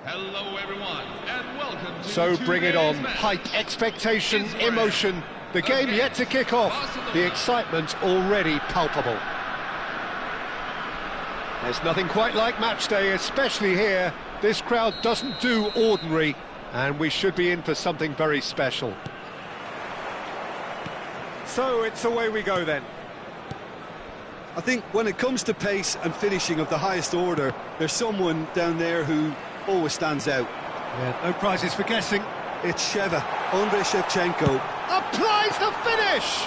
Hello everyone, and welcome to So bring it on. today's match. Hype, expectation, Israel emotion. The game yet to kick off. Barcelona. The excitement already palpable. There's nothing quite like match day, especially here. This crowd doesn't do ordinary, and we should be in for something very special. So it's away we go then. I think when it comes to pace and finishing of the highest order, there's someone down there who always stands out. Yeah, no prizes for guessing. It's Sheva, Andrei Shevchenko. Applies the finish!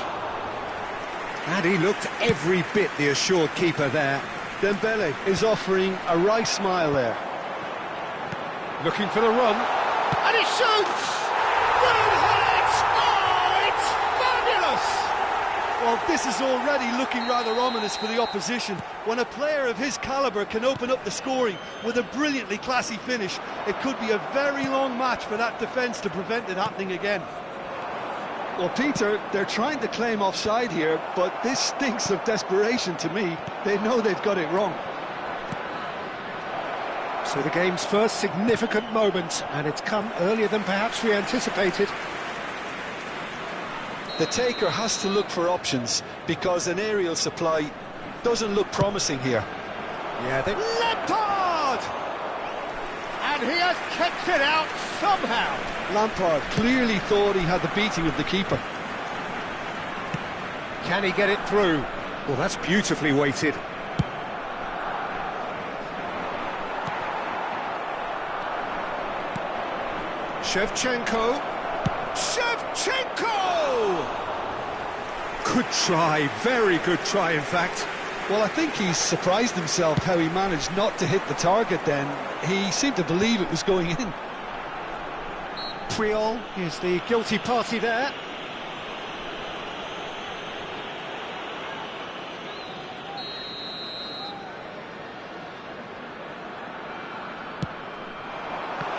And he looked every bit the assured keeper there. Dembele is offering a wry smile there. Looking for the run. And he shoots! Good hit! Oh, it's fabulous! Well, this is already looking rather ominous for the opposition. When a player of his calibre can open up the scoring with a brilliantly classy finish, it could be a very long match for that defence to prevent it happening again. Well, Peter, they're trying to claim offside here, but this stinks of desperation to me. They know they've got it wrong. So the game's first significant moment, and it's come earlier than perhaps we anticipated. The taker has to look for options because an aerial supply doesn't look promising here. Yeah, they... Lampard! And he has kept it out somehow. Lampard clearly thought he had the beating of the keeper. Can he get it through? Well, that's beautifully weighted. Shevchenko. Shevchenko! Good try, very good try, in fact. Well, I think he's surprised himself how he managed not to hit the target then. He seemed to believe it was going in. Puyol is the guilty party there.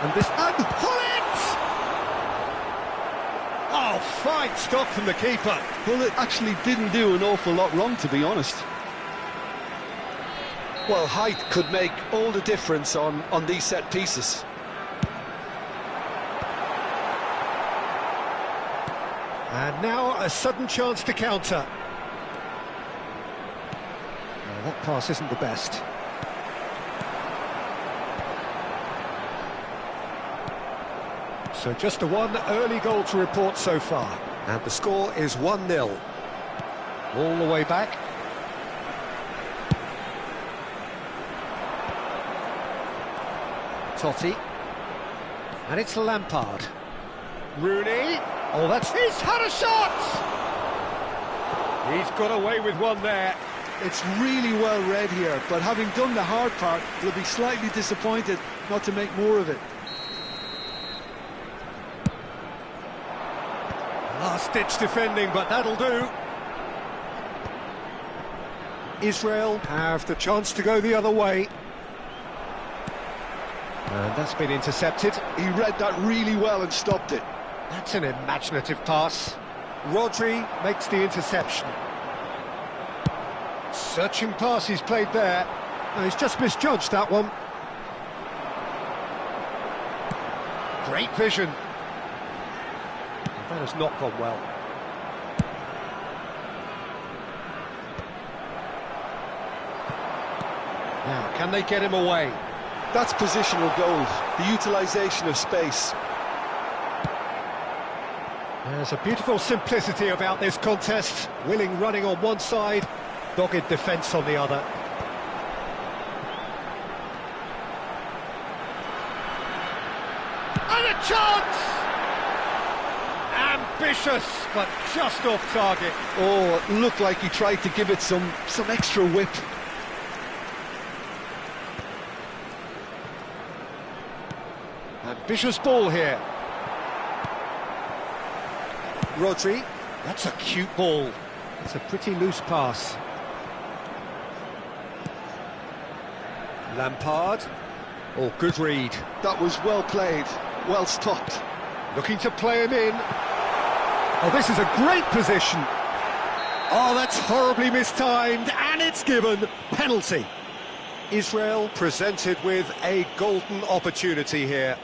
And this... And Hullet! Oh, fine stop from the keeper. Hullet actually didn't do an awful lot wrong, to be honest. Well, height could make all the difference on these set pieces. And now a sudden chance to counter. Well, that pass isn't the best. So just the one early goal to report so far. And the score is 1-0. All the way back. Totti. And it's Lampard. Rooney. Oh, he's had a shot! He's got away with one there. It's really well read here, but having done the hard part, he'll be slightly disappointed not to make more of it. Last-ditch defending, but that'll do. Israel have the chance to go the other way. And that's been intercepted. He read that really well and stopped it. That's an imaginative pass. Rodri makes the interception. Searching pass he's played there. No, he's just misjudged that one. Great vision. That has not gone well. Now, can they get him away? That's positional gold, the utilisation of space. There's a beautiful simplicity about this contest. Willing running on one side, dogged defence on the other. And a chance! Ambitious, but just off target. Oh, it looked like he tried to give it some extra whip. Ambitious ball here. Rodri, that's a cute ball. It's a pretty loose pass. Lampard. Oh, good read. That was well played, well stopped. Looking to play him in. Oh, this is a great position. Oh, that's horribly mistimed, and it's given. Penalty. Israel presented with a golden opportunity here.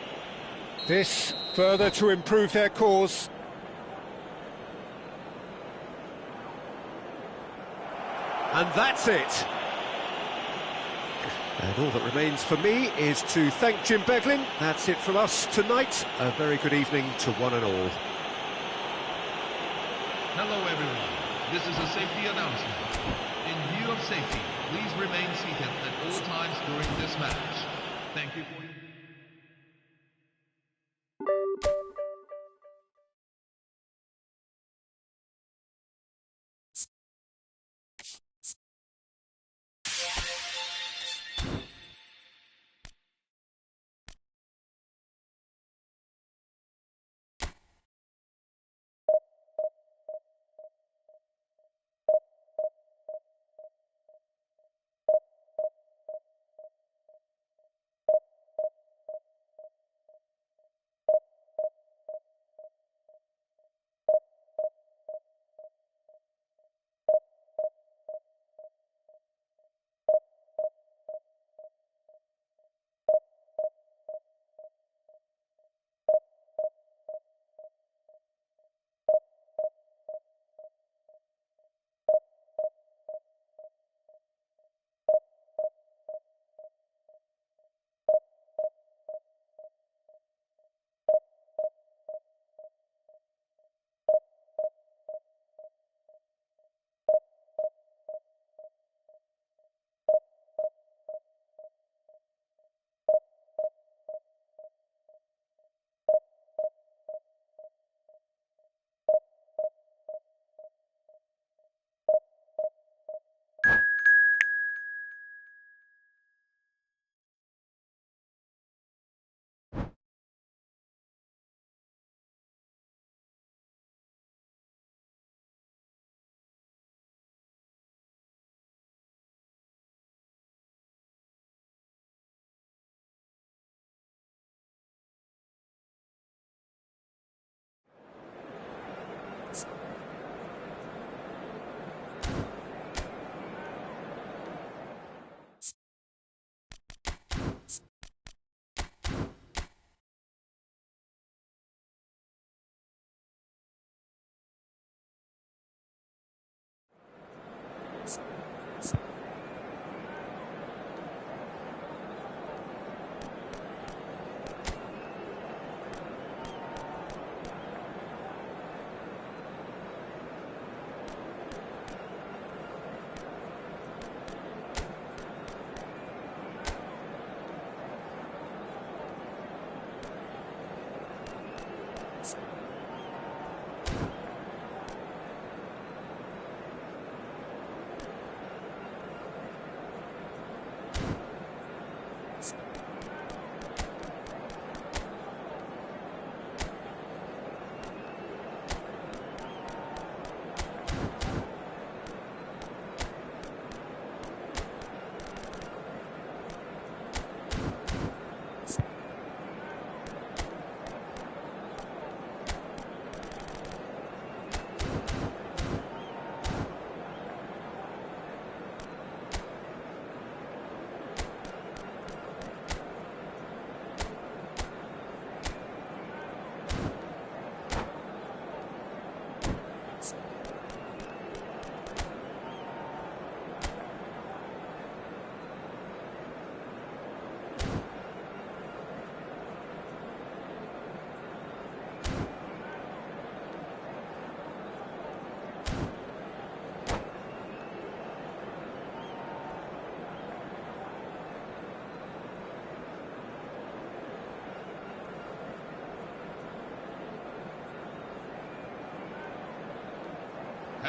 This further to improve their cause. And that's it. And all that remains for me is to thank Jim Beglin. That's it from us tonight. A very good evening to one and all. Hello everyone, this is a safety announcement. In view of safety, please remain seated at all times during this match. Thank you for your...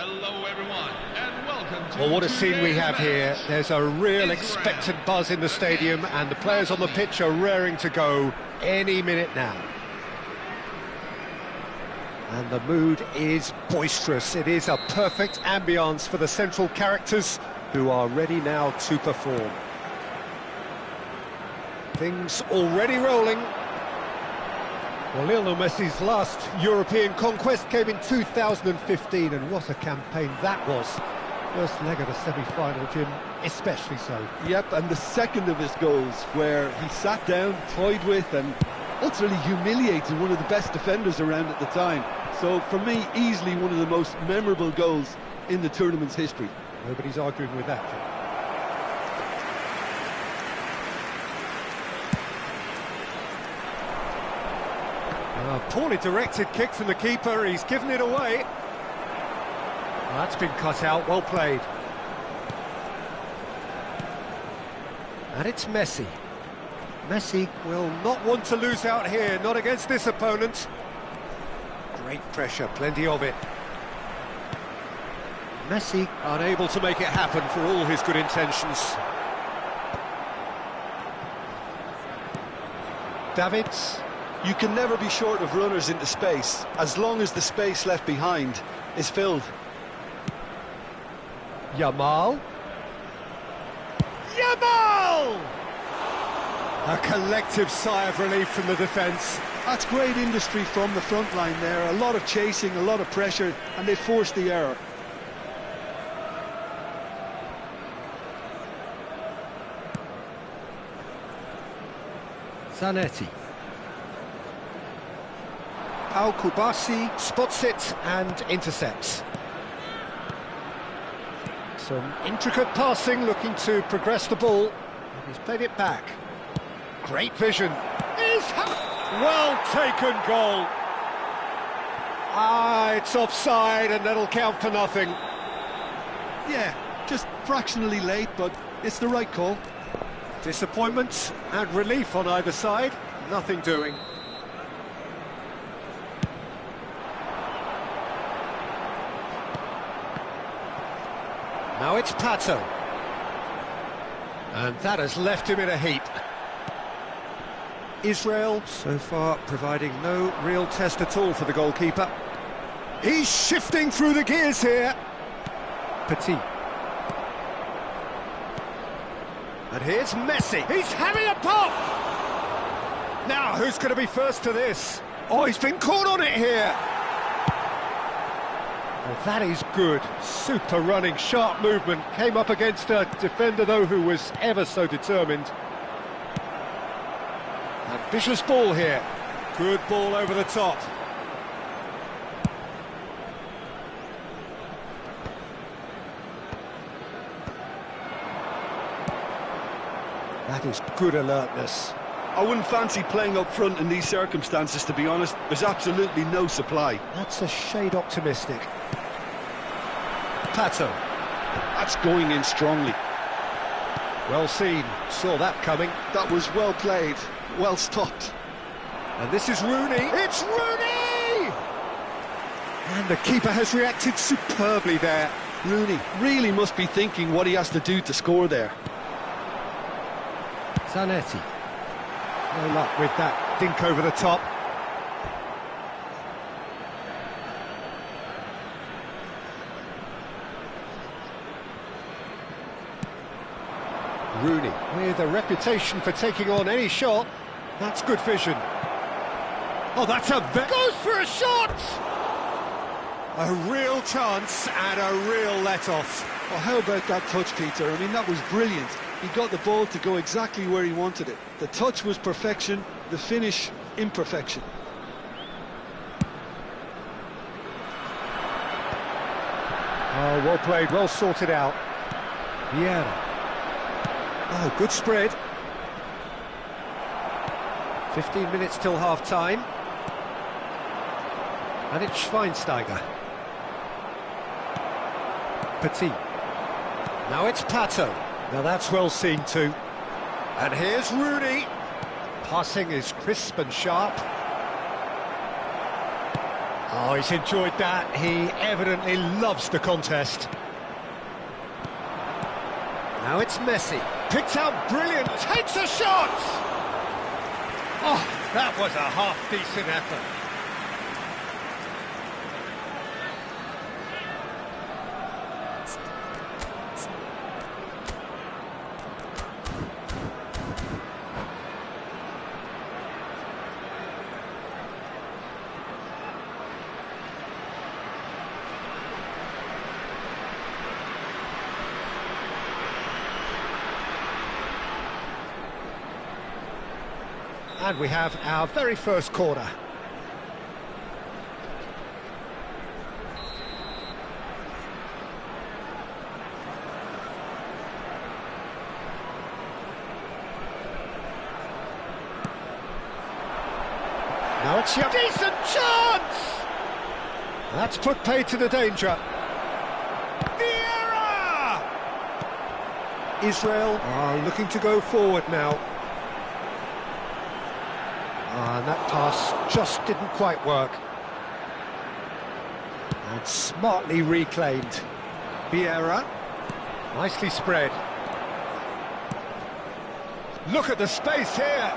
Hello everyone, and welcome to... Well, what a scene we have match. here. There's a real Israel expectant buzz in the stadium, and the players on the pitch are raring to go any minute now. And the mood is boisterous. It is a perfect ambience for the central characters who are ready now to perform. Things already rolling. Well, Lionel Messi's last European conquest came in 2015, and what a campaign that was. First leg of the semi-final, Jim, especially so. Yep, and the second of his goals, where he sat down, toyed with, and ultimately humiliated one of the best defenders around at the time. So, for me, easily one of the most memorable goals in the tournament's history. Nobody's arguing with that, Jim. Poorly directed kick from the keeper, he's given it away. That's been cut out, well played. And it's Messi. Messi will not want to lose out here, not against this opponent. Great pressure, plenty of it. Messi unable to make it happen for all his good intentions. Davids. You can never be short of runners into space, as long as the space left behind is filled. Yamal. Yamal! A collective sigh of relief from the defence. That's great industry from the front line there. A lot of chasing, a lot of pressure, and they forced the error. Zanetti. Al Kubasi spots it and intercepts. Some intricate passing, looking to progress the ball. He's played it back. Great vision. Well taken goal. It's offside and that'll count for nothing. Yeah, just fractionally late, but it's the right call. Disappointment and relief on either side. Nothing doing. Now it's Pato. And that has left him in a heap. Israel, so far, providing no real test at all for the goalkeeper. He's shifting through the gears here. Petit. And here's Messi. He's having a pop! Now, who's going to be first to this? Oh, he's been caught on it here. Well, that is good. Super running, sharp movement. Came up against a defender, though, who was ever so determined. Ambitious ball here. Good ball over the top. That is good alertness. I wouldn't fancy playing up front in these circumstances, to be honest. There's absolutely no supply. That's a shade optimistic. Pato. That's going in strongly. Well seen. Saw that coming. That was well played. Well stopped. And this is Rooney. It's Rooney! And the keeper has reacted superbly there. Rooney really must be thinking what he has to do to score there. Zanetti. No luck with that dink over the top. Rooney, with a reputation for taking on any shot. That's good vision. Oh, that's goes for a shot! A real chance and a real let-off. Oh, how about that touch, Peter? I mean, that was brilliant. He got the ball to go exactly where he wanted it. The touch was perfection, the finish, imperfection. Oh, well played, well sorted out. Vieira. Oh, good spread. 15 minutes till half-time. And it's Schweinsteiger. Petit. Now it's Pato. Now that's well seen too. And here's Rooney. Passing is crisp and sharp. Oh, he's enjoyed that. He evidently loves the contest. Now it's Messi. Picked out brilliant. Takes a shot! Oh, that was a half-decent effort. and we have our very first corner. Now it's your decent chance! That's put paid to the danger. Vieira! Israel are looking to go forward now. And that pass just didn't quite work. And smartly reclaimed. Vieira. Nicely spread. Look at the space here!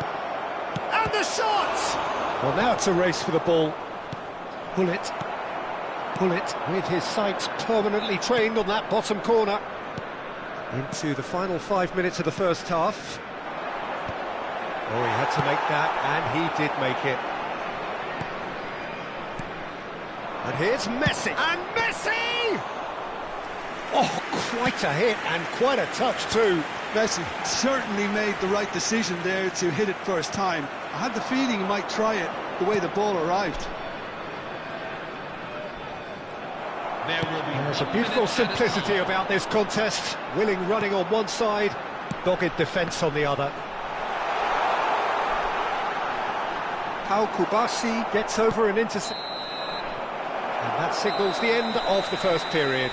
And the shot! Well, now it's a race for the ball. Bullet with his sights permanently trained on that bottom corner. Into the final 5 minutes of the first half. Oh, he had to make that, and he did make it. And here's Messi. And Messi! Oh, quite a hit and quite a touch too. Messi certainly made the right decision there to hit it first time. I had the feeling he might try it the way the ball arrived. There's a beautiful simplicity about this contest. Willing running on one side, dogged defence on the other. Pau Kubasi gets over an intercept. And that signals the end of the first period.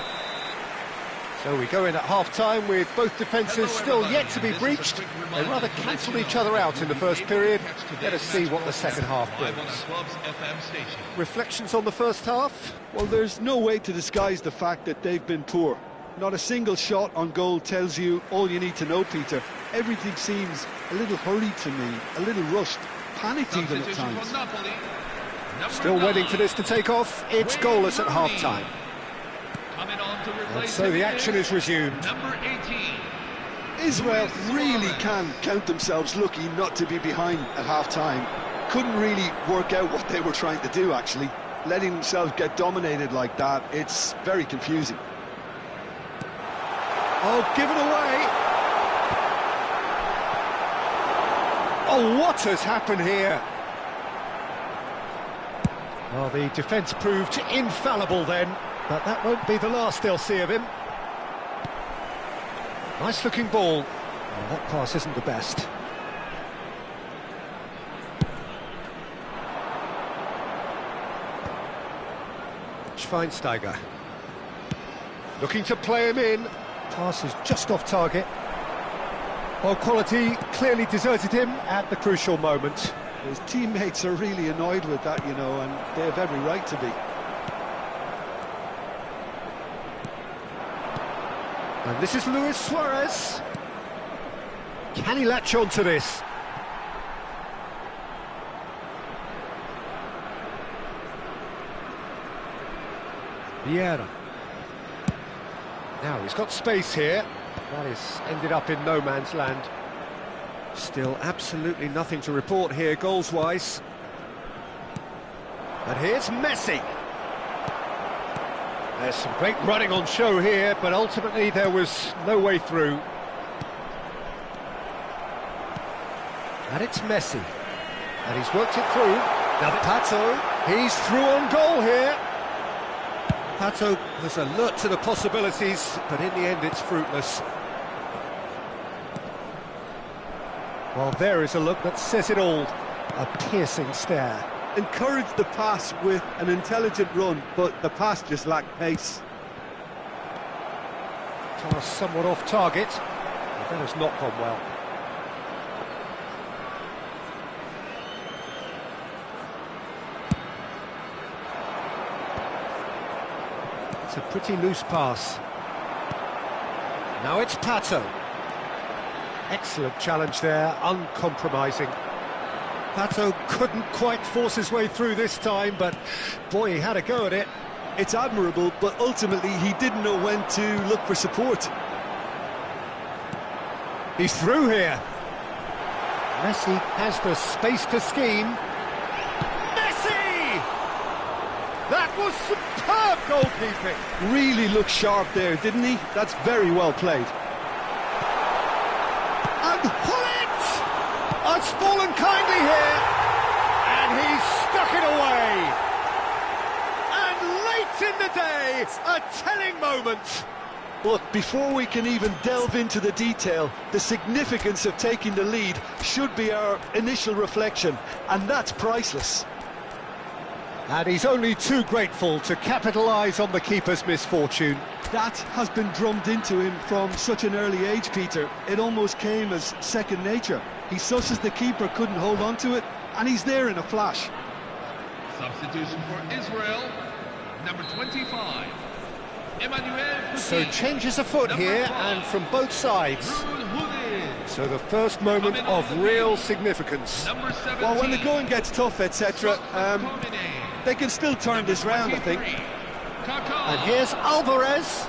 So we go in at half-time with both defences still yet to be breached. They rather cancelled each other out in the first period. Let us see what the second half brings. Reflections on the first half? Well, there's no way to disguise the fact that they've been poor. Not a single shot on goal tells you all you need to know, Peter. Everything seems a little hurried to me, a little rushed, panicked even at times. Still waiting for this to take off. It's goalless at half-time. And so the action is resumed. Number 18. Israel really can count themselves lucky not to be behind at half-time. Couldn't really work out what they were trying to do, actually. Letting themselves get dominated like that, it's very confusing. Oh, given away! Oh, what has happened here? Well, the defence proved infallible then. But that won't be the last they'll see of him. Nice-looking ball. Well, that pass isn't the best. Schweinsteiger. Looking to play him in. Pass is just off target. Well, quality clearly deserted him at the crucial moment. His teammates are really annoyed with that, you know, and they have every right to be. And this is Luis Suarez. Can he latch on to this? Vieira. Now he's got space here. That is ended up in no man's land. Still absolutely nothing to report here goals-wise. And here's Messi. There's some great running on show here, but ultimately there was no way through. And it's Messi. And he's worked it through. Now Pato, he's through on goal here. Pato was alert to the possibilities, but in the end it's fruitless. Well, there is a look that says it all. A piercing stare. Encouraged the pass with an intelligent run, but the pass just lacked pace. Pass somewhat off target, but that has not gone well. It's a pretty loose pass. Now it's Pato. Excellent challenge there, uncompromising. Pato couldn't quite force his way through this time, but boy, he had a go at it. It's admirable, but ultimately he didn't know when to look for support. He's through here. Messi has the space to scheme. Messi! That was superb goalkeeping. Really looked sharp there, didn't he? That's very well played. And Hullet! A has fallen kindly here, and he's stuck it away. And late in the day, a telling moment. Look, before we can even delve into the detail, the significance of taking the lead should be our initial reflection, and that's priceless. And he's only too grateful to capitalise on the keeper's misfortune. That has been drummed into him from such an early age, Peter. It almost came as second nature. He susses the keeper couldn't hold on to it, and he's there in a flash. Substitution for Israel, number 25. Emmanuel So Fouquet. changes afoot Number here, 12. and from both sides. Ruud Gullit. So the first moment Coming on of the real field. significance. Number 17. Well, when the going gets tough, etc., they can still turn this round, I think. And here's Alvarez.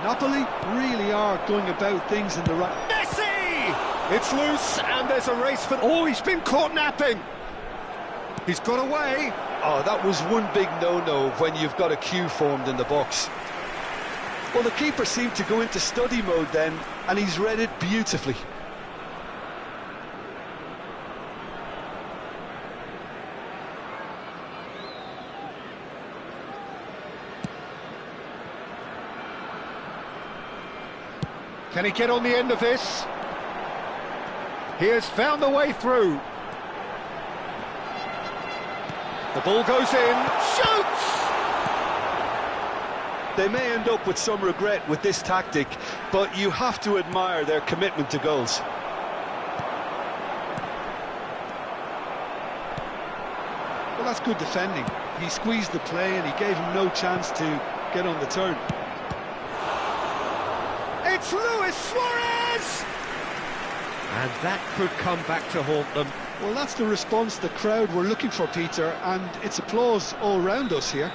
Napoli really are going about things in the right... Messi! It's loose, and there's a race for... Oh, he's been caught napping. He's got away. Oh, that was one big no-no when you've got a queue formed in the box. Well, the keeper seemed to go into study mode then, and he's read it beautifully. Can he get on the end of this? He has found the way through. The ball goes in. Shoots! They may end up with some regret with this tactic, but you have to admire their commitment to goals. Well, that's good defending. He squeezed the play and he gave him no chance to get on the turn. It's Luis Suarez! And that could come back to haunt them. Well, that's the response the crowd were looking for, Peter, and it's applause all round us here.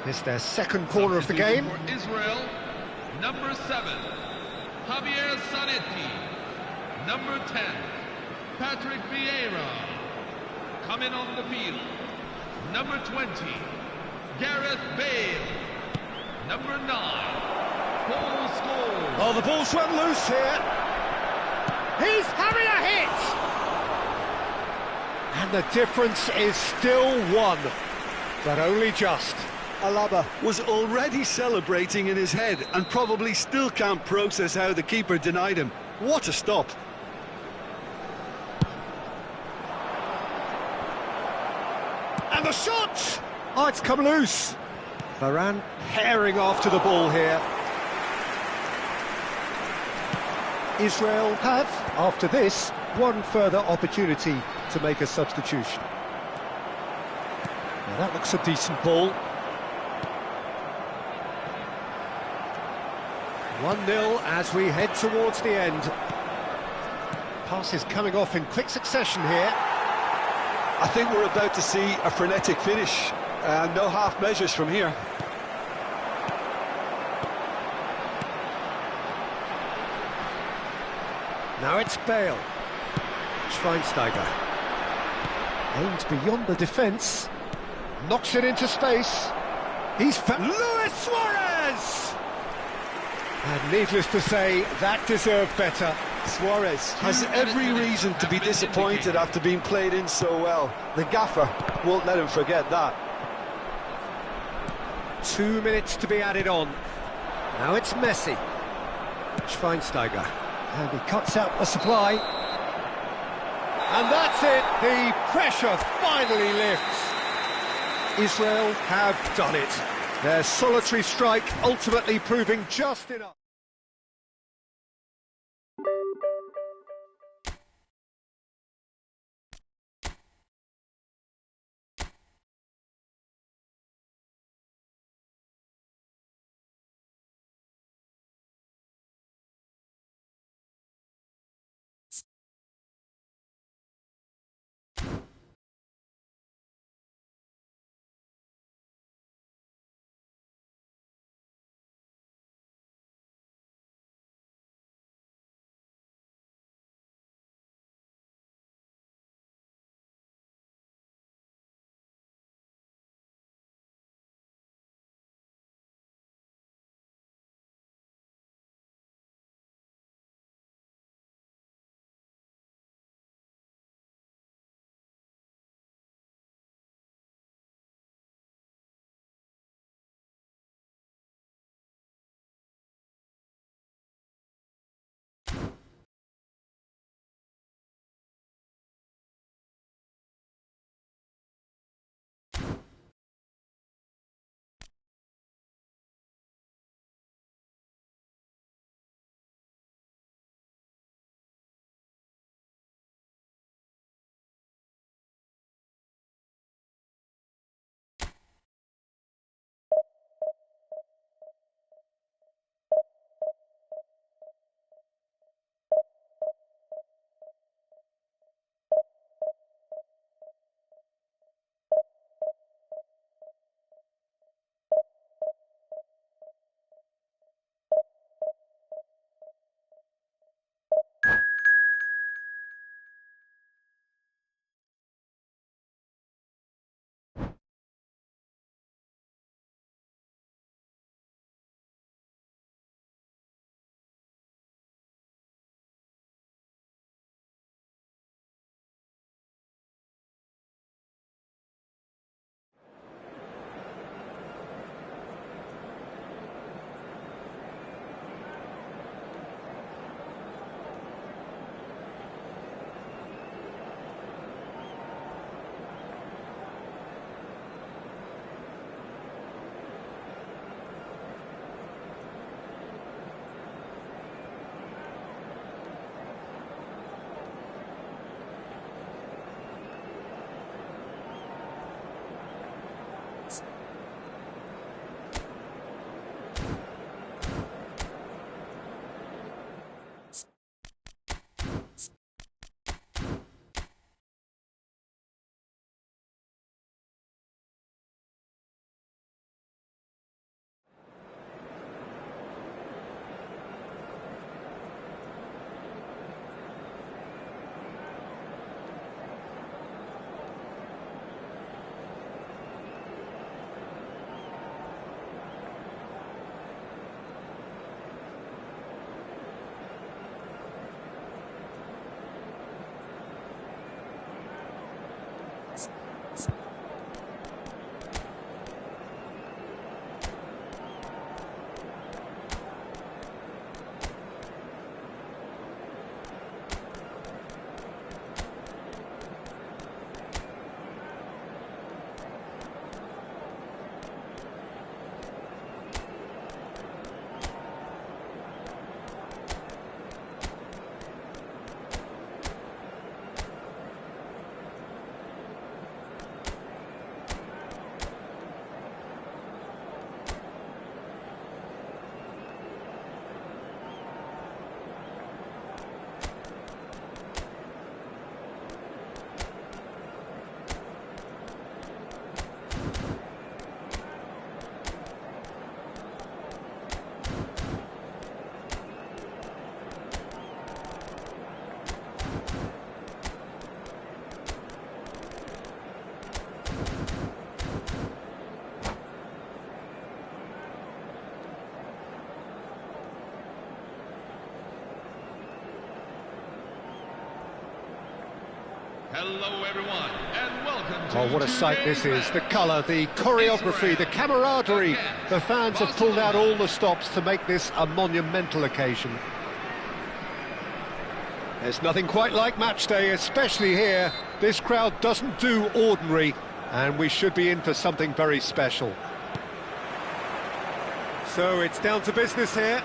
It's their second corner of the game. For Israel, number 7, Javier Zanetti. Number 10, Patrick Vieira. Coming on the field, number 20, Gareth Bale. Number 9, Paul Scholes. Oh, the ball's run loose here. He's having a hit! And the difference is still one, but only just. Alaba was already celebrating in his head and probably still can't process how the keeper denied him. What a stop. And the shot! Oh, it's come loose. Varane herring after the ball here. Israel have, after this, one further opportunity to make a substitution. Now that looks a decent ball. 1-0 as we head towards the end. Passes coming off in quick succession here. I think we're about to see a frenetic finish. No half measures from here. Now it's Bale. Schweinsteiger. Aims beyond the defence. Knocks it into space. He's Luis Suarez! And needless to say, that deserved better. Suarez has every reason to be disappointed after being played in so well. The gaffer won't let him forget that. 2 minutes to be added on. Now it's Messi. Schweinsteiger. And he cuts out the supply. And that's it, the pressure finally lifts. Israel have done it. Their solitary strike ultimately proving just enough. Hello everyone, and welcome to Oh, what a sight this is. The colour, the choreography, the camaraderie. The fans have pulled out all the stops to make this a monumental occasion. There's nothing quite like match day, especially here. This crowd doesn't do ordinary, and we should be in for something very special. So it's down to business here.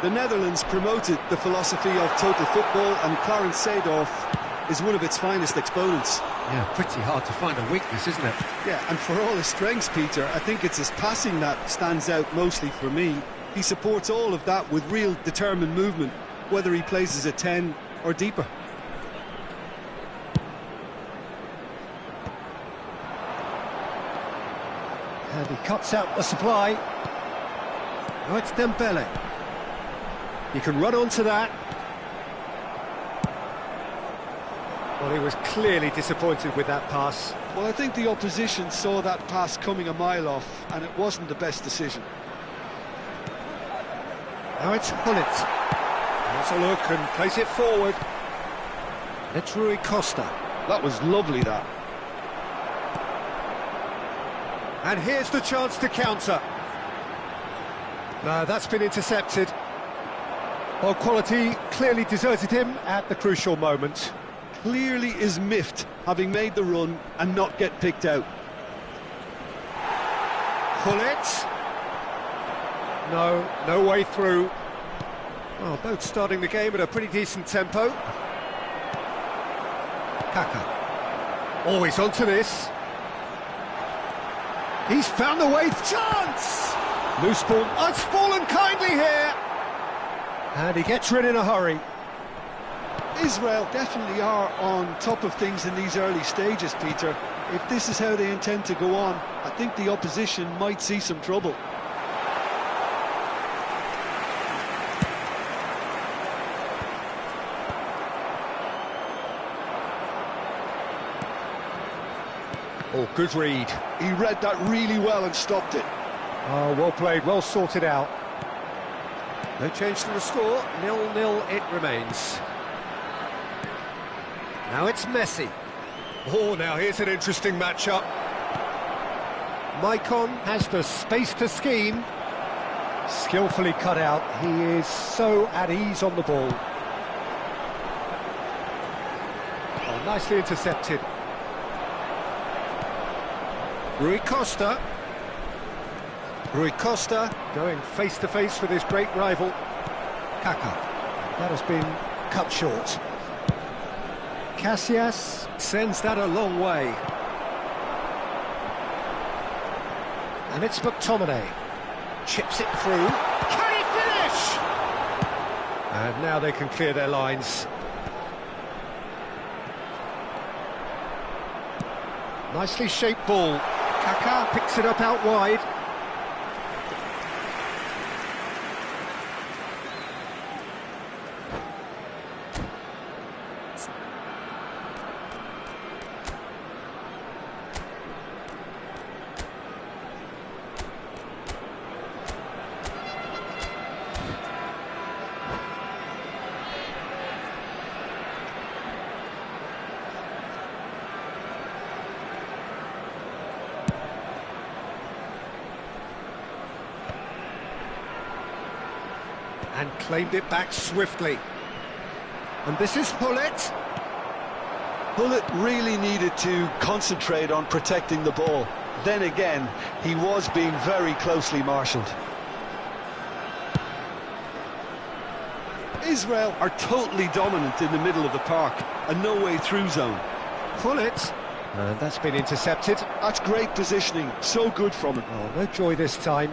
The Netherlands promoted the philosophy of total football, and Clarence Seedorf is one of its finest exponents. Yeah, pretty hard to find a weakness, isn't it? Yeah, and for all his strengths, Peter, I think it's his passing that stands out mostly for me. He supports all of that with real determined movement, whether he plays as a 10 or deeper. And he cuts out the supply. Oh, it's Dembele. He can run onto that. Well, he was clearly disappointed with that pass. Well, I think the opposition saw that pass coming a mile off, and it wasn't the best decision. Now it's Gullit. Has a look and plays it forward. It's Rui Costa. That was lovely, that. And here's the chance to counter. No, that's been intercepted. Well, quality clearly deserted him at the crucial moment. Clearly is miffed, having made the run and not get picked out. Gullit. No way through. Well, both starting the game at a pretty decent tempo. Kaka. Always onto this. He's found the way. Chance! Loose ball. Oh, it's fallen kindly here. And he gets rid in a hurry. Israel definitely are on top of things in these early stages, Peter. If this is how they intend to go on, I think the opposition might see some trouble. Oh, good read. He read that really well and stopped it. Oh, well played, well sorted out. No change to the score, 0-0 it remains. Now it's Messi. Oh, now here's an interesting matchup. Maicon has the space to scheme. Skillfully cut out. He is so at ease on the ball. Oh, nicely intercepted. Rui Costa. Rui Costa going face-to-face with his great rival, Kaka. That has been cut short. Casillas sends that a long way. And it's McTominay. Chips it through. Can he finish? And now they can clear their lines. Nicely shaped ball. Kaka picks it up out wide. And claimed it back swiftly. And this is Gullit. Gullit really needed to concentrate on protecting the ball. Then again, he was being very closely marshalled. Israel are totally dominant in the middle of the park, a no-way through zone. Gullit. And that's been intercepted. That's great positioning, so good from him. Oh, no joy this time.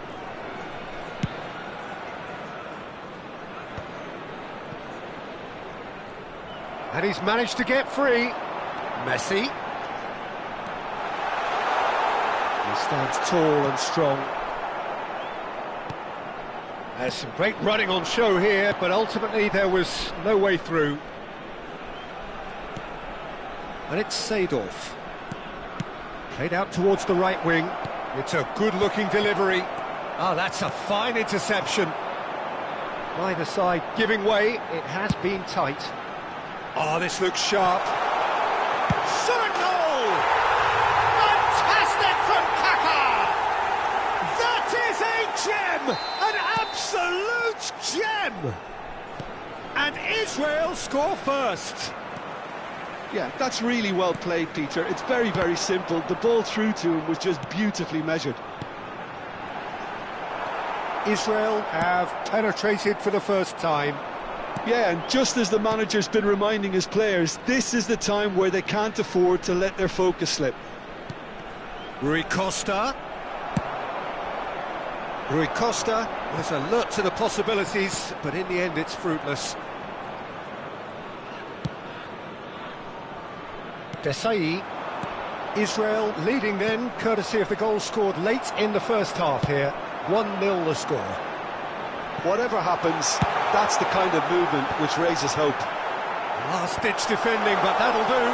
And he's managed to get free. Messi. He stands tall and strong. There's some great running on show here, but ultimately there was no way through. And it's Seedorf. Played out towards the right wing. It's a good-looking delivery. Oh, that's a fine interception. Neither side giving way. It has been tight. Oh, this looks sharp. Shot at goal! Fantastic from Kaka! That is a gem! An absolute gem! And Israel score first. Yeah, that's really well played, Peter. It's very, very simple. The ball through to him was just beautifully measured. Israel have penetrated for the first time. Yeah, and just as the manager's been reminding his players, this is the time where they can't afford to let their focus slip. Rui Costa. Rui Costa was alert to the possibilities, but in the end it's fruitless. Desai. Israel leading then, courtesy of the goal scored late in the first half here. 1-0 the score. Whatever happens, that's the kind of movement which raises hope. Last-ditch defending, but that'll do.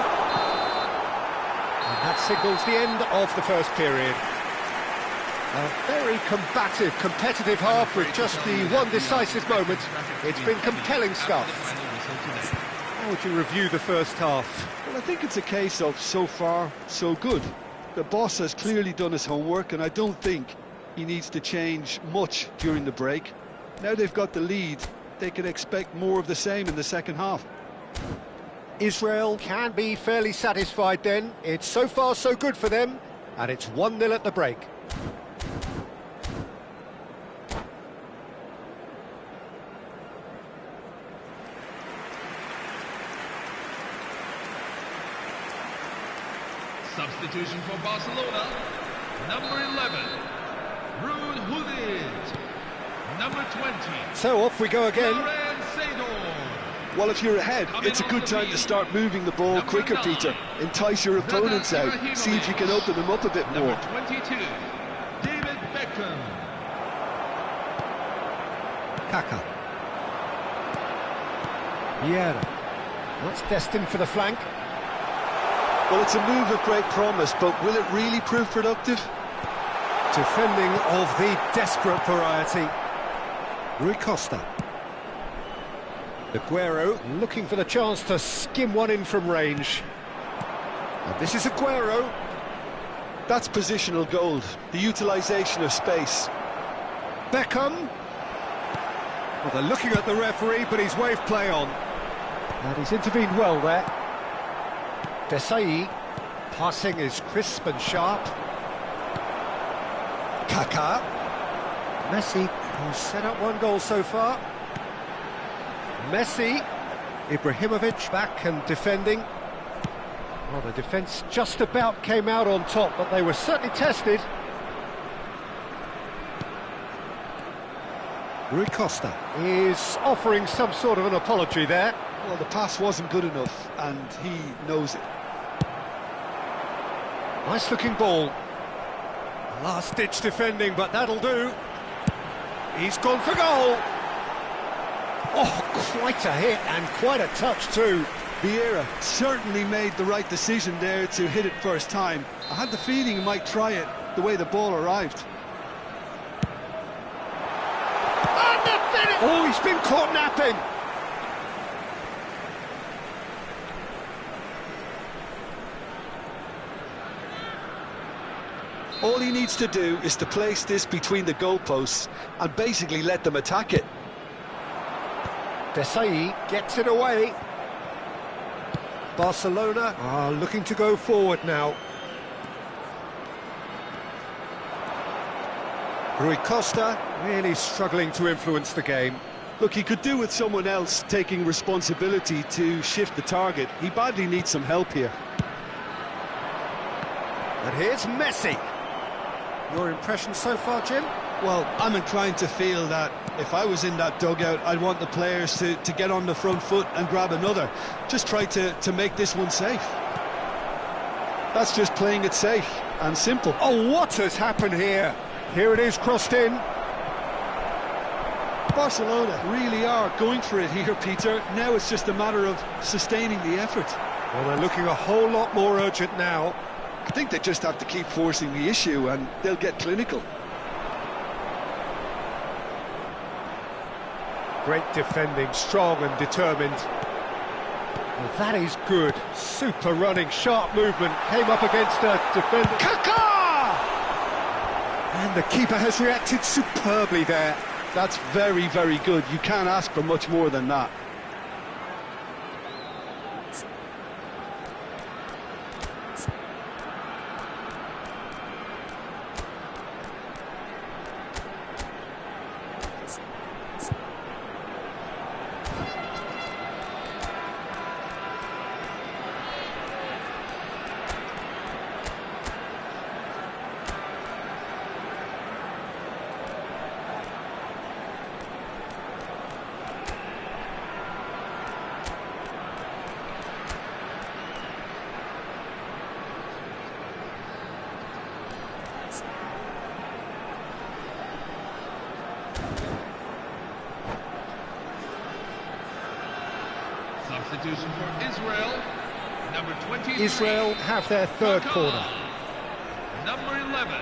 And that signals the end of the first period. A very combative, competitive half with just the one decisive moment. It's been compelling stuff. How would you review the first half? Well, I think it's a case of so far, so good. The boss has clearly done his homework, and I don't think he needs to change much during the break. Now they've got the lead, they can expect more of the same in the second half. Israel can be fairly satisfied then. It's so far so good for them, and it's 1-0 at the break. Substitution for Barcelona, number 11, Ruud Gullit. Number 20. So off we go again. Well, if you're ahead, it's a good time to start moving the ball quicker, Peter. Entice your opponents out. See if you can open them up a bit more. Number 22, David Beckham. Kaka. Vieira. That's destined for the flank. Well, it's a move of great promise, but will it really prove productive? Defending of the desperate variety. Rui Costa. Aguero looking for the chance to skim one in from range. And this is Aguero. That's positional gold, the utilisation of space. Beckham. Well, they're looking at the referee, but he's waved play on. And he's intervened well there. Desai. Passing is crisp and sharp. Kaka. Messi, who's set up one goal so far. Messi. Ibrahimovic back and defending. Well, the defence just about came out on top, but they were certainly tested. Rui Costa is offering some sort of an apology there. Well, the pass wasn't good enough, and he knows it. Nice looking ball. Last-ditch defending, but that'll do. He's gone for goal. Oh, quite a hit and quite a touch too. Vieira certainly made the right decision there to hit it first time. I had the feeling he might try it the way the ball arrived. Oh, he's been caught napping. All he needs to do is to place this between the goalposts and basically let them attack it. Desai gets it away. Barcelona are looking to go forward now. Rui Costa really struggling to influence the game. Look, he could do with someone else taking responsibility to shift the target. He badly needs some help here. And here's Messi. Your impression so far, Jim? Well, I'm inclined to feel that if I was in that dugout, I'd want the players to get on the front foot and grab another. Just try to make this one safe. That's just playing it safe and simple. Oh, what has happened here? Here it is, crossed in. Barcelona really are going for it here, Peter. Now it's just a matter of sustaining the effort. Well, they're looking a whole lot more urgent now. I think they just have to keep forcing the issue and they'll get clinical. Great defending, strong and determined. Well, that is good. Super running, sharp movement. Came up against a defender. Kaka! And the keeper has reacted superbly there. That's very, very good. You can't ask for much more than that. Substitution for Israel, number 23. Israel have their third Kaká. corner. Number 11,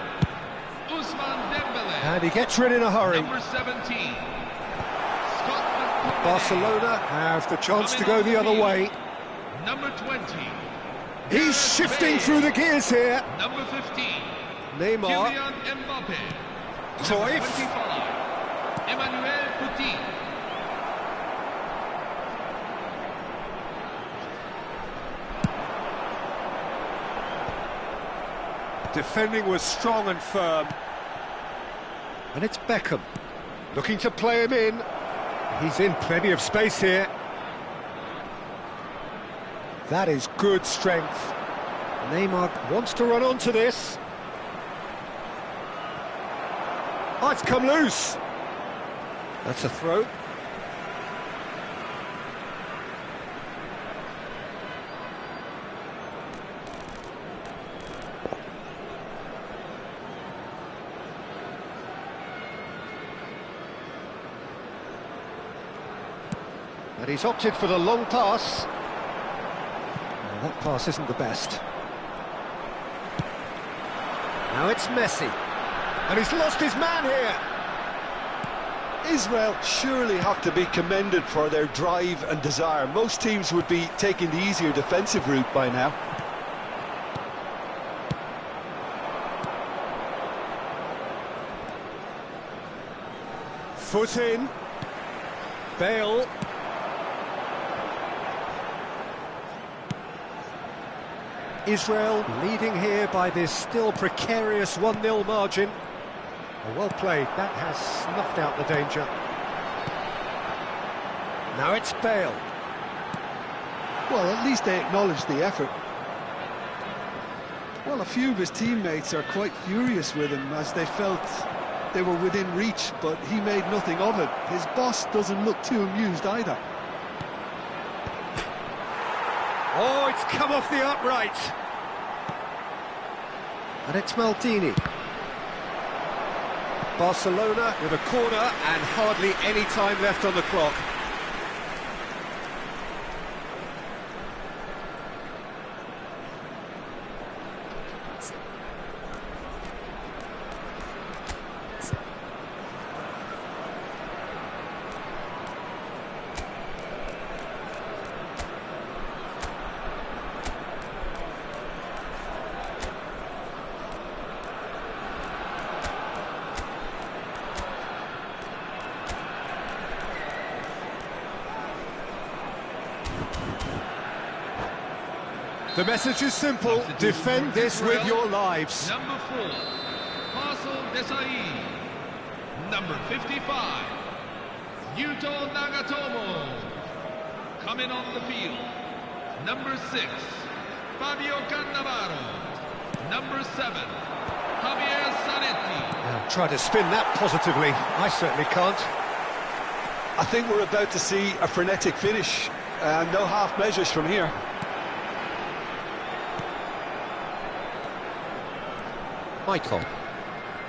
Ousmane Dembele. And he gets rid in a hurry. Number 17, Scott McTominay. Barcelona have the chance to go the other way. Number 20, He's Gareth shifting Bale. through the gears here. Number 15, Neymar, Kylian Mbappe. Number Cruyff. 25, Emmanuel Petit. defending was strong and firm. And it's Beckham, looking to play him in. He's in plenty of space here. That is good strength. Neymar wants to run onto this. Oh, it's come loose. That's a throw. And he's opted for the long pass. Well, that pass isn't the best. Now it's Messi. And he's lost his man here. Israel surely have to be commended for their drive and desire. Most teams would be taking the easier defensive route by now. Foot in. Bale. Israel leading here by this still precarious 1-0 margin. Well played, that has snuffed out the danger. Now it's Bale. Well, at least they acknowledge the effort. Well, a few of his teammates are quite furious with him as they felt they were within reach, but he made nothing of it. His boss doesn't look too amused either. Oh, it's come off the upright. And it's Maldini. Barcelona with a corner and hardly any time left on the clock. The message is simple, defend this with your lives. Number 4, Marcel Desailly. Number 55, Yuto Nagatomo. Coming on the field, number 6, Fabio Cannavaro. Number 7, Javier Zanetti. Try to spin that positively. I certainly can't. I think we're about to see a frenetic finish. No half measures from here. Michael.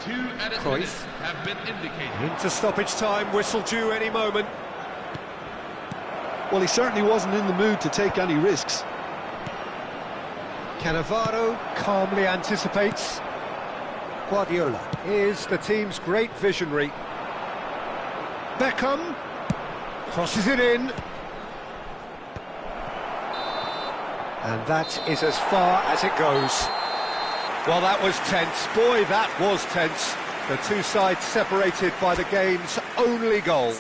2 added Cruyff. minutes have been indicated. Into stoppage time, whistle due any moment. Well, he certainly wasn't in the mood to take any risks. Cannavaro calmly anticipates. Guardiola is the team's great visionary. Beckham crosses it in. And that is as far as it goes. Well, that was tense. Boy, that was tense. The two sides separated by the game's only goal.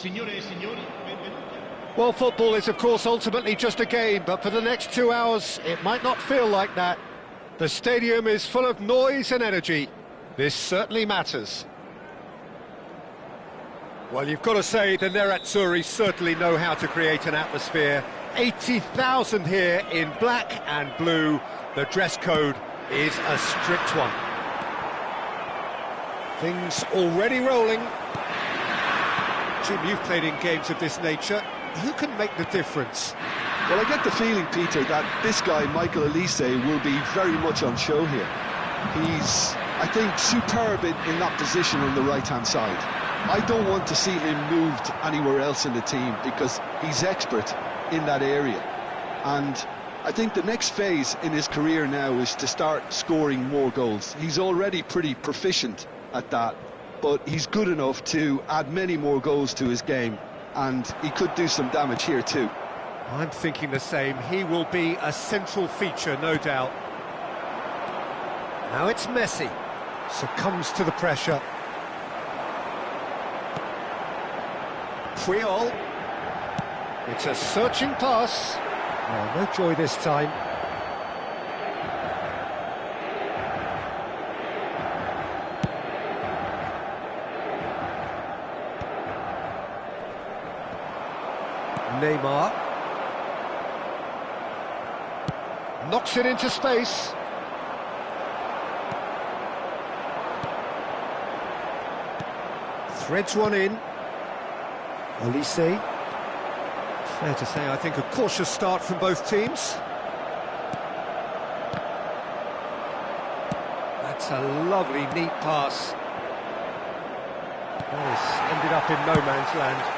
Signore e signori, benvenuti. Well, football is, of course, ultimately just a game, but for the next 2 hours, it might not feel like that. The stadium is full of noise and energy. This certainly matters. Well, you've got to say the Nerazzurri certainly know how to create an atmosphere. 80,000 here in black and blue. The dress code is a strict one. Things already rolling. Jim, you've played in games of this nature. Who can make the difference? Well, I get the feeling, Peter, that this guy, Michael Olise, will be very much on show here. He's, I think, superb in that position on the right-hand side. I don't want to see him moved anywhere else in the team because he's expert in that area. And I think the next phase in his career now is to start scoring more goals. He's already pretty proficient at that, but he's good enough to add many more goals to his game, and he could do some damage here too. I'm thinking the same. He will be a central feature, no doubt. Now it's Messi. Succumbs to the pressure. Puyol. It's a searching pass. Oh, no joy this time. Neymar. Knocks it into space. Threads one in. Olise. Fair to say, I think, a cautious start from both teams. That's a lovely, neat pass. That has ended up in no man's land.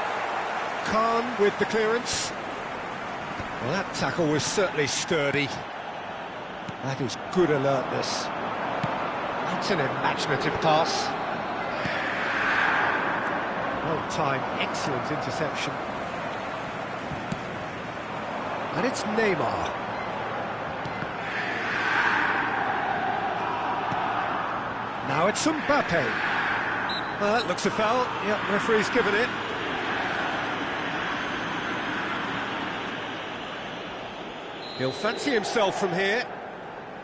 Khan with the clearance. Well, that tackle was certainly sturdy. That is good alertness. That's an imaginative pass. Well timed, excellent interception. And it's Neymar. Now it's Mbappe. Well, that looks a foul. Yep, referee's given it. He'll fancy himself from here.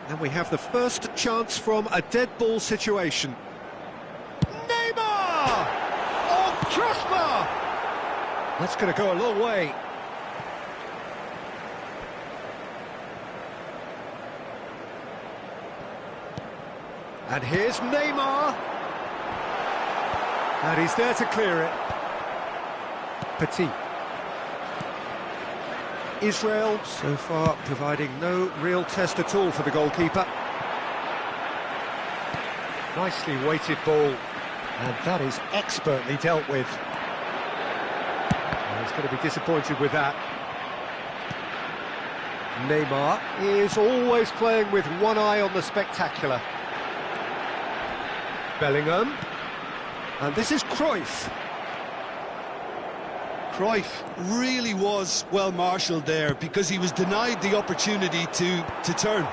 And we have the first chance from a dead ball situation. Neymar! Oh, crossbar! That's going to go a long way. And here's Neymar. And he's there to clear it. Petit. Israel, so far, providing no real test at all for the goalkeeper. Nicely weighted ball, and that is expertly dealt with. Well, he's going to be disappointed with that. Neymar is always playing with one eye on the spectacular. Bellingham, and this is Cruyff. Cruyff really was well marshalled there because he was denied the opportunity to turn.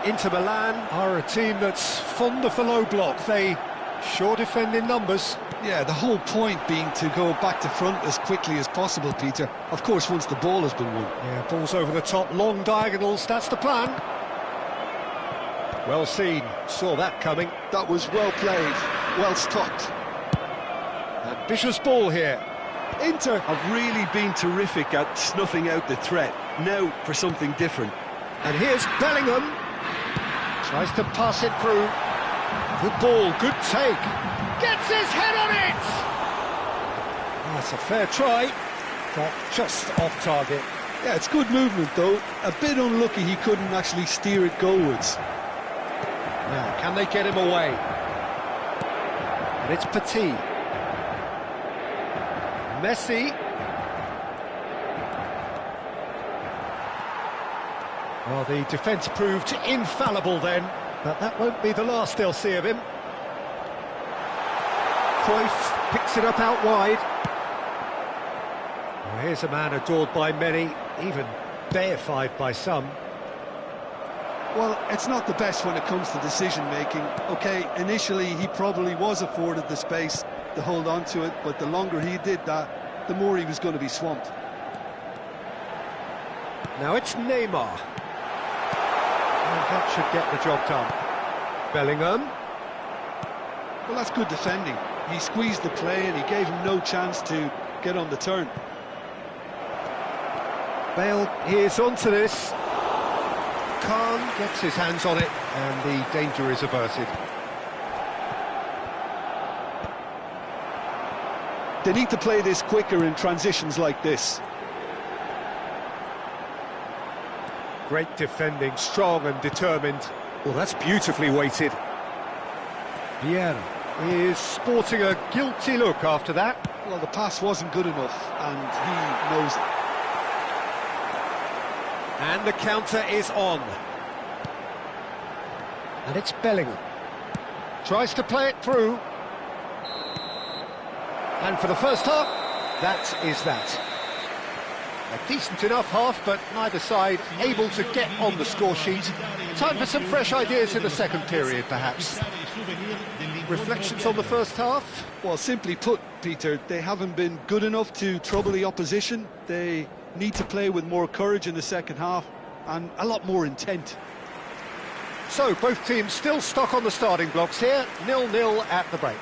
Inter Milan are a team that's fond of the low block. They sure defend in numbers. Yeah, the whole point being to go back to front as quickly as possible, Peter. Of course, once the ball has been won. Yeah, ball's over the top, long diagonals, that's the plan. Well seen, saw that coming. That was well played, well stopped. Ambitious ball here. Inter have really been terrific at snuffing out the threat. Now for something different. And here's Bellingham. Tries to pass it through. Good ball, good take. Gets his head on it! Oh, that's a fair try, but just off target. Yeah, it's good movement though. A bit unlucky he couldn't actually steer it goalwards. Now, can they get him away? And it's Petit. Messi. Well, the defence proved infallible then, but that won't be the last they'll see of him. Cruyff picks it up out wide. Well, here's a man adored by many, even deified by some. Well, it's not the best when it comes to decision-making. OK, initially he probably was afforded the space, to hold on to it, but the longer he did that, the more he was going to be swamped. Now it's Neymar. And that should get the job done. Bellingham. Well, that's good defending. He squeezed the play and he gave him no chance to get on the turn. Bale is onto this. Khan gets his hands on it and the danger is averted. They need to play this quicker in transitions like this. Great defending, strong and determined. Well, that's beautifully weighted. Vieira is sporting a guilty look after that. Well, the pass wasn't good enough, and he knows it. And the counter is on. And it's Bellingham. Tries to play it through. And for the first half, that is that. A decent enough half, but neither side able to get on the score sheet. Time for some fresh ideas in the second period, perhaps. Reflections on the first half? Well, simply put, Peter, they haven't been good enough to trouble the opposition. They need to play with more courage in the second half and a lot more intent. So, both teams still stuck on the starting blocks here, 0-0 at the break.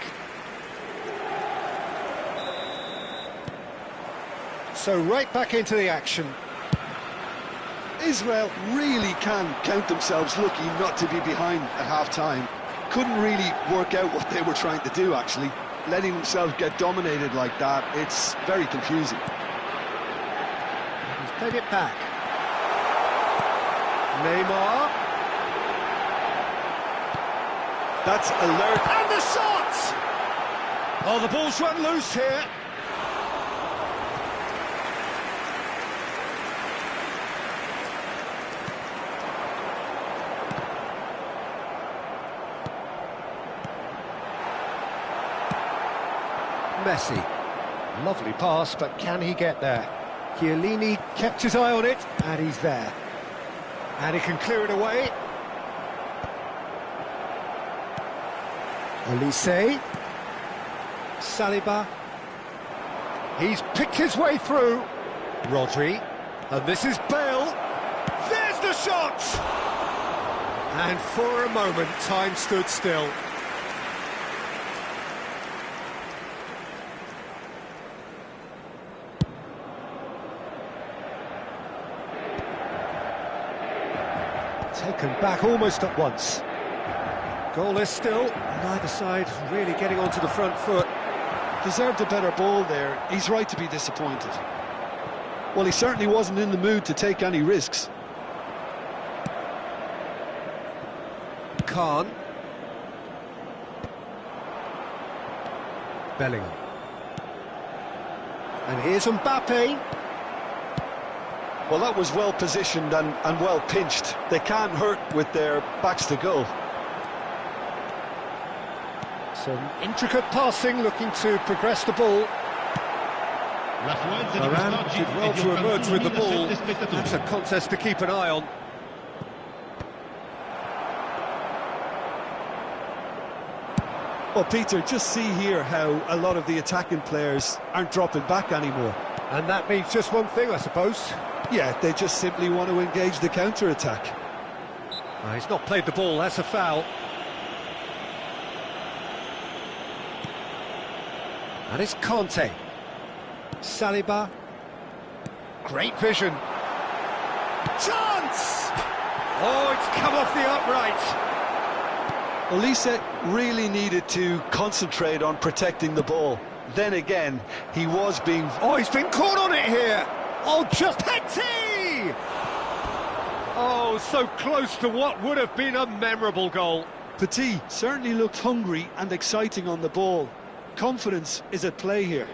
So right back into the action. Israel really can count themselves lucky not to be behind at half-time. Couldn't really work out what they were trying to do, actually. Letting themselves get dominated like that, it's very confusing. He's played it back. Neymar. That's alert. And the shot! Oh, the ball's run loose here. Messi. Lovely pass, but can he get there? Chiellini kept his eye on it, and he's there. And he can clear it away. Olise. Saliba. He's picked his way through. Rodri. And this is Bale. There's the shot! And for a moment, time stood still. Taken back almost at once. Goalless still, neither side really getting onto the front foot. Deserved a better ball there. He's right to be disappointed. Well, he certainly wasn't in the mood to take any risks. Khan. Bellingham. And here's Mbappe. Well, that was well positioned and well pinched. They can't hurt with their backs to goal. Some intricate passing, looking to progress the ball. Varane did well to emerge with the ball. That's a contest to keep an eye on. Well, Peter, just see here how a lot of the attacking players aren't dropping back anymore. And that means just one thing, I suppose. Yeah, they just simply want to engage the counter-attack. He's not played the ball, that's a foul. And it's Conte. Saliba. Great vision. Chance! Oh, it's come off the upright. Olise really needed to concentrate on protecting the ball. Then again, he was being... Oh, he's been caught on it here. Oh, just Hetty! Oh, so close to what would have been a memorable goal. Petit certainly looked hungry and exciting on the ball. Confidence is at play here.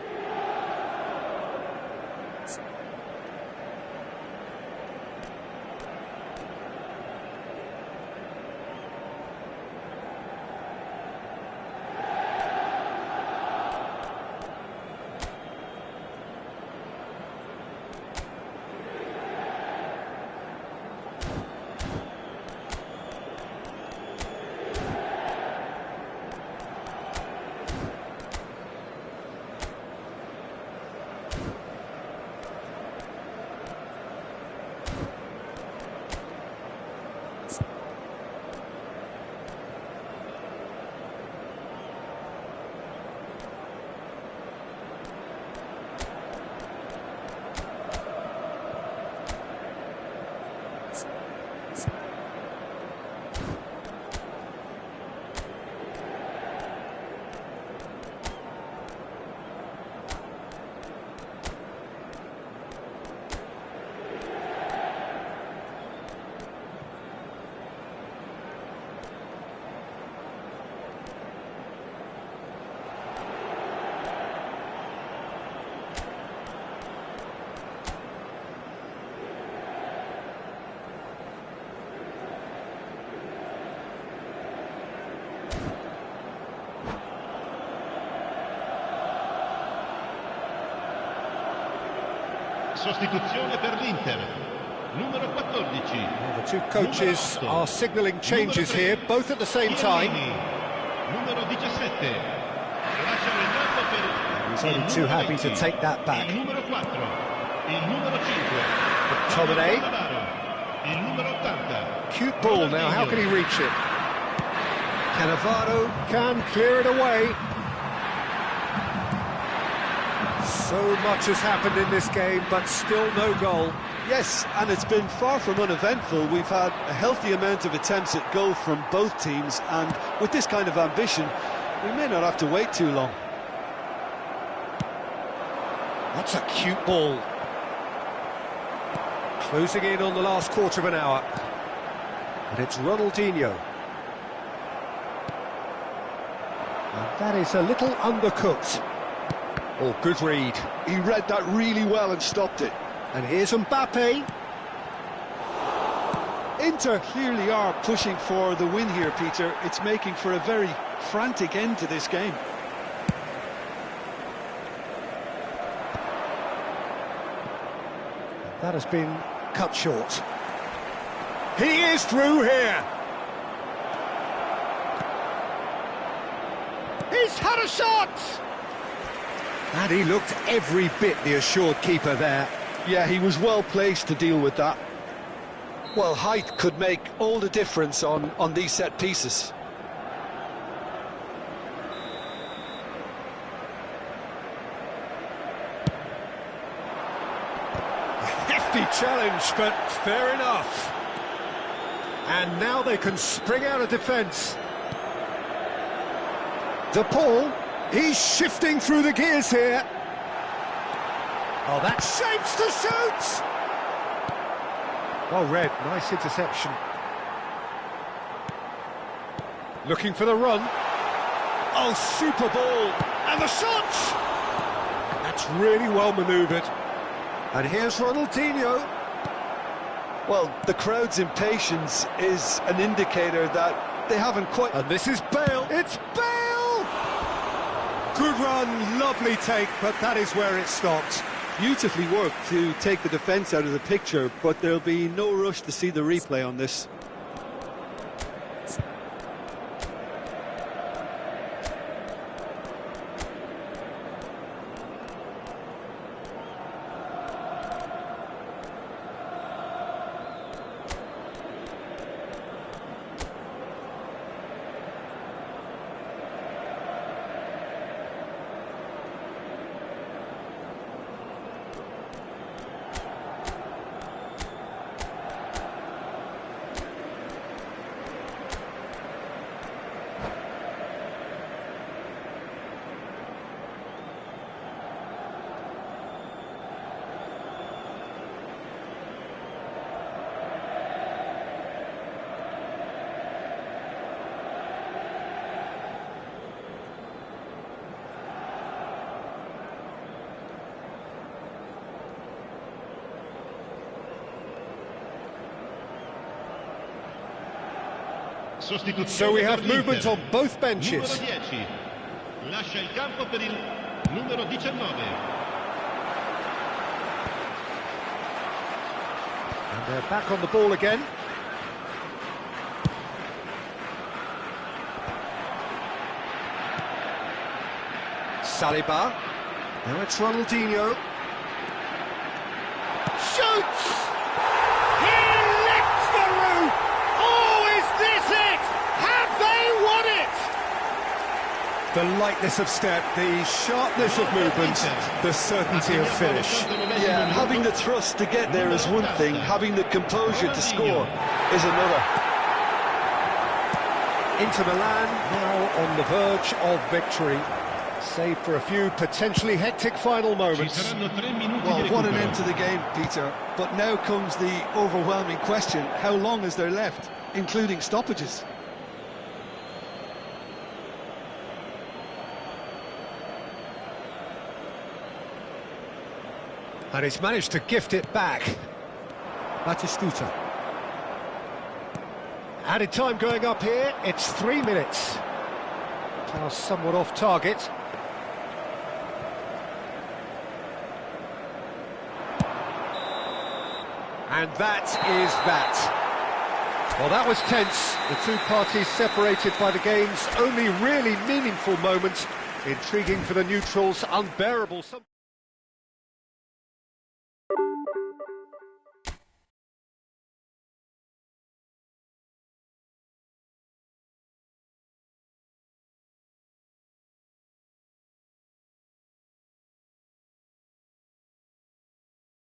Sostituzione per l'Inter. Numero 14. Well, the two coaches are signalling changes here, both at the same time. Numero 17. Lasciano il campo per He's only too happy to take that back. il numero 4. Il numero 5. McTominay. Il numero 80. Cute ball now, how can he reach it? Cannavaro can clear it away. So much has happened in this game, but still no goal. Yes, and it's been far from uneventful. We've had a healthy amount of attempts at goal from both teams, and with this kind of ambition, we may not have to wait too long. That's a cute ball. Closing in on the last quarter of an hour. And it's Ronaldinho. And that is a little undercooked. Oh, good read. He read that really well and stopped it. And here's Mbappe. Inter clearly are pushing for the win here, Peter. It's making for a very frantic end to this game. That has been cut short. He is through here. He's had a shot! And he looked every bit the assured keeper there. Yeah, he was well placed to deal with that. Well, height could make all the difference on these set pieces. Hefty challenge, but fair enough. And now they can spring out of defence. De Paul, he's shifting through the gears here. Oh, that shapes to shoot! Well read, nice interception. Looking for the run. Oh, super ball! And the shot! That's really well manoeuvred. And here's Ronaldinho. Well, the crowd's impatience is an indicator that they haven't quite... And this is Bale. It's Bale! Good run, lovely take, but that is where it stopped. Beautifully worked to take the defence out of the picture, but there'll be no rush to see the replay on this. So we have movement on both benches. Numero 10. Lascia il campo per il numero 19. And they're back on the ball again. Saliba. Now it's Ronaldinho. Shoots! He lifts the roof! Oh, is this it? Have they won it? The lightness of step, the sharpness of movement, the certainty of finish. Yeah, and having the thrust to get there is one thing, having the composure to score is another. Inter Milan now on the verge of victory. Save for a few potentially hectic final moments. Well, what an end to the game, Peter. But now comes the overwhelming question, how long is there left, including stoppages? And he's managed to gift it back. Batistuta. Added time going up here, it's 3 minutes. Now somewhat off target. And that is that. Well, that was tense. The two parties separated by the game's only really meaningful moment. Intriguing for the neutrals, unbearable.